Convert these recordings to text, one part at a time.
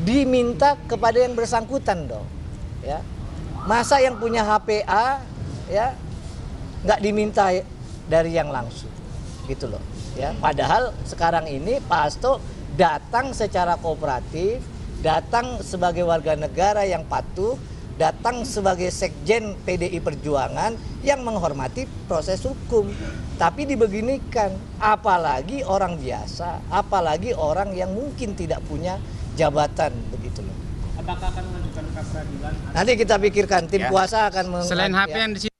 diminta kepada yang bersangkutan dong. Ya. Masa yang punya HPA ya nggak diminta dari yang langsung, gitu loh. Ya. Padahal sekarang ini Pak Hasto datang secara kooperatif, datang sebagai warga negara yang patuh, datang sebagai sekjen PDI Perjuangan yang menghormati proses hukum. Tapi dibeginikan, apalagi orang biasa, apalagi orang yang mungkin tidak punya jabatan, begitu loh. Apakah akan mengajukan pra peradilan? Nanti kita pikirkan, tim kuasa akan Selain HP yang di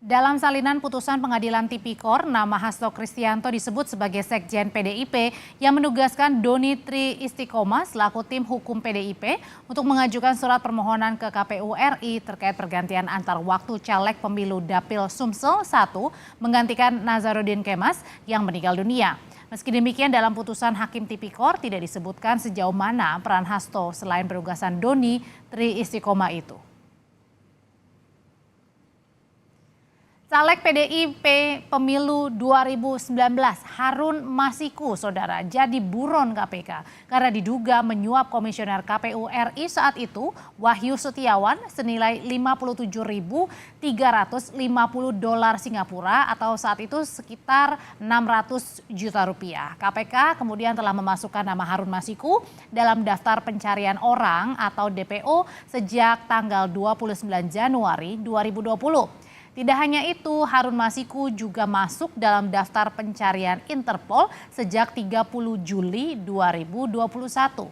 Dalam salinan putusan pengadilan Tipikor, nama Hasto Kristianto disebut sebagai sekjen PDIP yang menugaskan Doni Tri Istiqomah selaku tim hukum PDIP untuk mengajukan surat permohonan ke KPU RI terkait pergantian antar waktu caleg pemilu Dapil Sumsel 1 menggantikan Nazarudin Kemas yang meninggal dunia. Meski demikian dalam putusan Hakim Tipikor tidak disebutkan sejauh mana peran Hasto selain penugasan Doni Tri Istiqomah itu. Caleg PDIP Pemilu 2019 Harun Masiku, saudara, jadi buron KPK karena diduga menyuap komisioner KPU RI saat itu, Wahyu Setiawan, senilai 57.350 dolar Singapura atau saat itu sekitar 600 juta rupiah. KPK kemudian telah memasukkan nama Harun Masiku dalam daftar pencarian orang atau DPO sejak tanggal 29 Januari 2020. Tidak hanya itu, Harun Masiku juga masuk dalam daftar pencarian Interpol sejak 30 Juli 2021.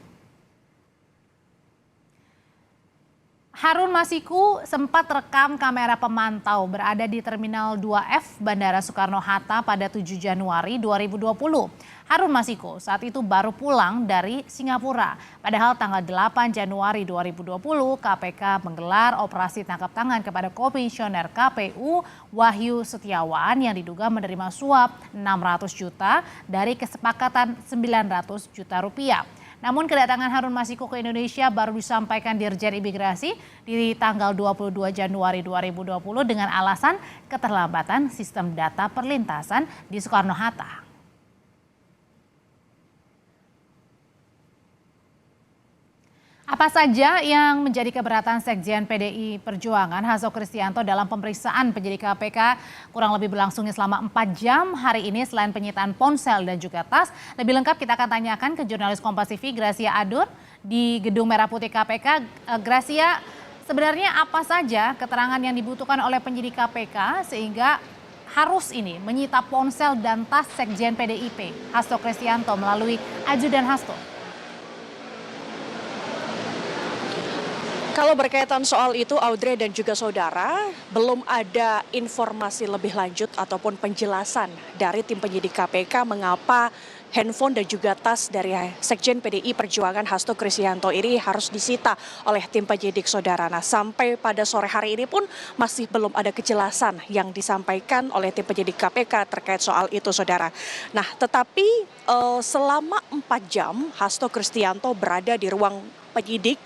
Harun Masiku sempat rekam kamera pemantau berada di Terminal 2F Bandara Soekarno-Hatta pada 7 Januari 2020. Harun Masiku saat itu baru pulang dari Singapura. Padahal tanggal 8 Januari 2020 KPK menggelar operasi tangkap tangan kepada komisioner KPU Wahyu Setiawan yang diduga menerima suap 600 juta dari kesepakatan 900 juta rupiah. Namun kedatangan Harun Masiku ke Indonesia baru disampaikan Dirjen Imigrasi di tanggal 22 Januari 2020 dengan alasan keterlambatan sistem data perlintasan di Soekarno-Hatta. Apa saja yang menjadi keberatan Sekjen PDI Perjuangan Hasto Kristianto dalam pemeriksaan penyidik KPK kurang lebih berlangsungnya selama 4 jam hari ini selain penyitaan ponsel dan juga tas. Lebih lengkap kita akan tanyakan ke jurnalis Kompas TV Gracia Adur di Gedung Merah Putih KPK. Gracia, sebenarnya apa saja keterangan yang dibutuhkan oleh penyidik KPK sehingga harus ini menyita ponsel dan tas Sekjen PDIP Hasto Kristianto melalui ajudan Hasto? Kalau berkaitan soal itu, Audrey dan juga saudara, belum ada informasi lebih lanjut ataupun penjelasan dari tim penyidik KPK mengapa handphone dan juga tas dari Sekjen PDI Perjuangan Hasto Kristianto ini harus disita oleh tim penyidik, saudara. Nah, sampai pada sore hari ini pun masih belum ada kejelasan yang disampaikan oleh tim penyidik KPK terkait soal itu, saudara. Nah, tetapi selama 4 jam Hasto Kristianto berada di ruang penyidik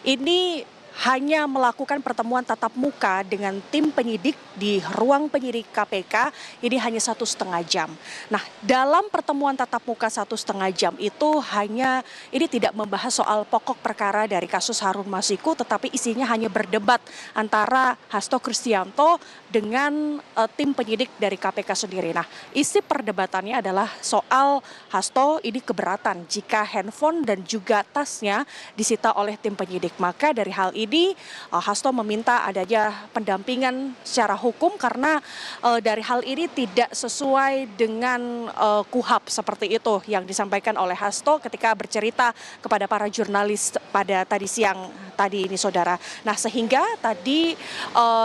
ini hanya melakukan pertemuan tatap muka dengan tim penyidik di ruang penyidik KPK ini hanya 1,5 jam. Nah, dalam pertemuan tatap muka 1,5 jam itu hanya ini tidak membahas soal pokok perkara dari kasus Harun Masiku, tetapi isinya hanya berdebat antara Hasto Kristianto dengan tim penyidik dari KPK sendiri. Nah, isi perdebatannya adalah soal Hasto ini keberatan jika handphone dan juga tasnya disita oleh tim penyidik. Maka dari hal ini Hasto meminta adanya pendampingan secara hukum karena dari hal ini tidak sesuai dengan KUHAP seperti itu yang disampaikan oleh Hasto ketika bercerita kepada para jurnalis pada tadi siang tadi ini, saudara. Nah, sehingga tadi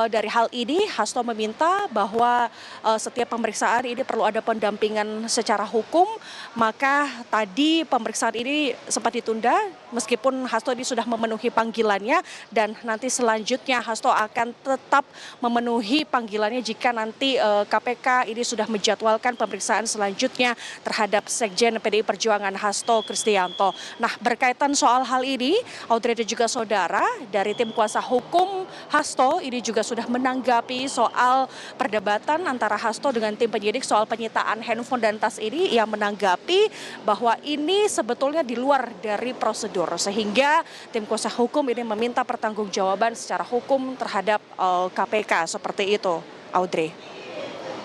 dari hal ini Hasto meminta bahwa setiap pemeriksaan ini perlu ada pendampingan secara hukum, maka tadi pemeriksaan ini sempat ditunda meskipun Hasto ini sudah memenuhi panggilannya. Dan nanti selanjutnya Hasto akan tetap memenuhi panggilannya jika nanti KPK ini sudah menjadwalkan pemeriksaan selanjutnya terhadap Sekjen PDI Perjuangan Hasto Kristianto. Nah, berkaitan soal hal ini, Audrey dan juga saudara, saudara, dari tim kuasa hukum Hasto ini juga sudah menanggapi soal perdebatan antara Hasto dengan tim penyidik soal penyitaan handphone dan tas ini. Ia menanggapi bahwa ini sebetulnya di luar dari prosedur, sehingga tim kuasa hukum ini meminta pertanggungjawaban secara hukum terhadap KPK seperti itu, Audrey.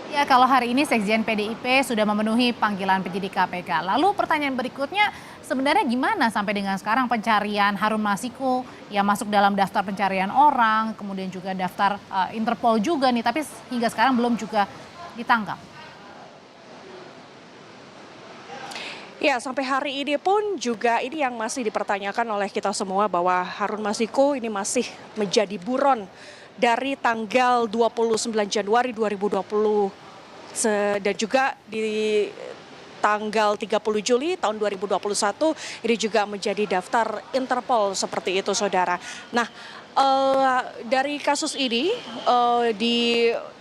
Ya, kalau hari ini Sekjen PDIP sudah memenuhi panggilan penyidik KPK. Lalu pertanyaan berikutnya, sebenarnya gimana sampai dengan sekarang pencarian Harun Masiku yang masuk dalam daftar pencarian orang, kemudian juga daftar Interpol juga nih, tapi hingga sekarang belum juga ditangkap. Ya, sampai hari ini pun juga ini yang masih dipertanyakan oleh kita semua, bahwa Harun Masiku ini masih menjadi buron dari tanggal 29 Januari 2020 dan juga di tanggal 30 Juli tahun 2021 ini juga menjadi daftar Interpol seperti itu, saudara. Nah, dari kasus ini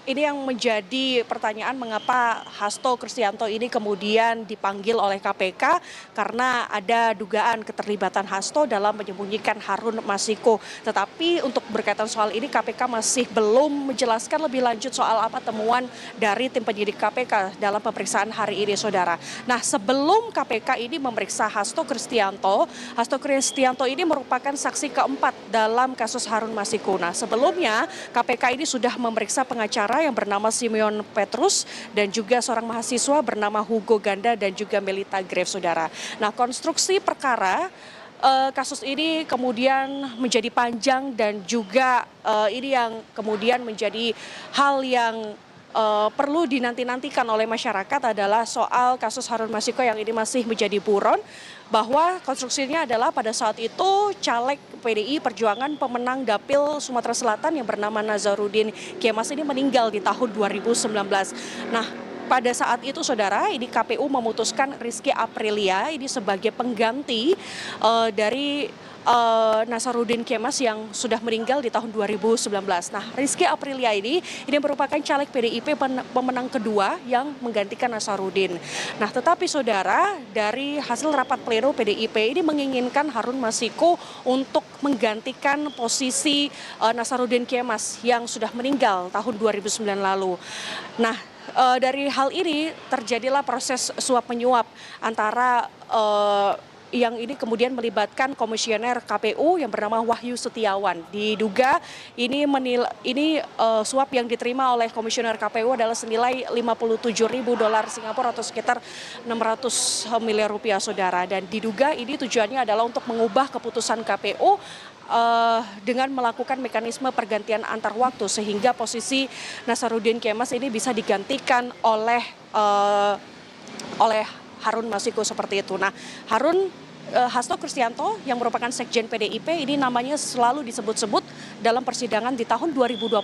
ini yang menjadi pertanyaan, mengapa Hasto Kristianto ini kemudian dipanggil oleh KPK, karena ada dugaan keterlibatan Hasto dalam menyembunyikan Harun Masiku. Tetapi untuk berkaitan soal ini KPK masih belum menjelaskan lebih lanjut soal apa temuan dari tim penyidik KPK dalam pemeriksaan hari ini, saudara. Nah, sebelum KPK ini memeriksa Hasto Kristianto ini merupakan saksi keempat dalam kasus Harun Masiku. Nah, sebelumnya KPK ini sudah memeriksa pengacara yang bernama Simeon Petrus dan juga seorang mahasiswa bernama Hugo Ganda dan juga Melita Graves, saudara. Nah, konstruksi perkara kasus ini kemudian menjadi panjang dan juga ini yang kemudian menjadi hal yang perlu dinanti-nantikan oleh masyarakat adalah soal kasus Harun Masiku yang ini masih menjadi buron, bahwa konstruksinya adalah pada saat itu caleg PDI Perjuangan pemenang Dapil Sumatera Selatan yang bernama Nazarudin Kemas ini meninggal di tahun 2019. Nah, pada saat itu, saudara, ini KPU memutuskan Rizky Aprilia ini sebagai pengganti dari Nazarudin Kemas yang sudah meninggal di tahun 2019. Nah, Rizky Aprilia ini merupakan caleg PDIP pemenang kedua yang menggantikan Nazarudin. Nah, tetapi saudara, dari hasil rapat pleno PDIP ini menginginkan Harun Masiku untuk menggantikan posisi Nazarudin Kemas yang sudah meninggal tahun 2009 lalu. Nah, dari hal ini terjadilah proses suap menyuap antara yang ini kemudian melibatkan komisioner KPU yang bernama Wahyu Setiawan. Diduga ini suap yang diterima oleh komisioner KPU adalah senilai 57.000 dolar Singapura atau sekitar 600 miliar rupiah, saudara. Dan diduga ini tujuannya adalah untuk mengubah keputusan KPU dengan melakukan mekanisme pergantian antar waktu, sehingga posisi Nazarudin Kemas ini bisa digantikan oleh Harun Masiku seperti itu. Nah, Hasto Kristianto yang merupakan Sekjen PDIP ini namanya selalu disebut-sebut dalam persidangan di tahun 2020,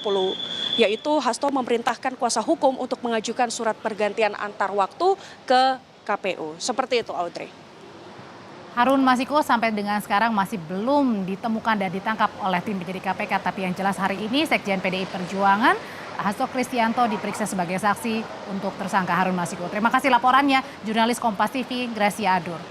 yaitu Hasto memerintahkan kuasa hukum untuk mengajukan surat pergantian antar waktu ke KPU. Seperti itu, Audrey. Harun Masiku sampai dengan sekarang masih belum ditemukan dan ditangkap oleh tim penyidik KPK. Tapi yang jelas hari ini Sekjen PDI Perjuangan Hasto Kristianto diperiksa sebagai saksi untuk tersangka Harun Masiku. Terima kasih laporannya, jurnalis Kompas TV Gracia Adur.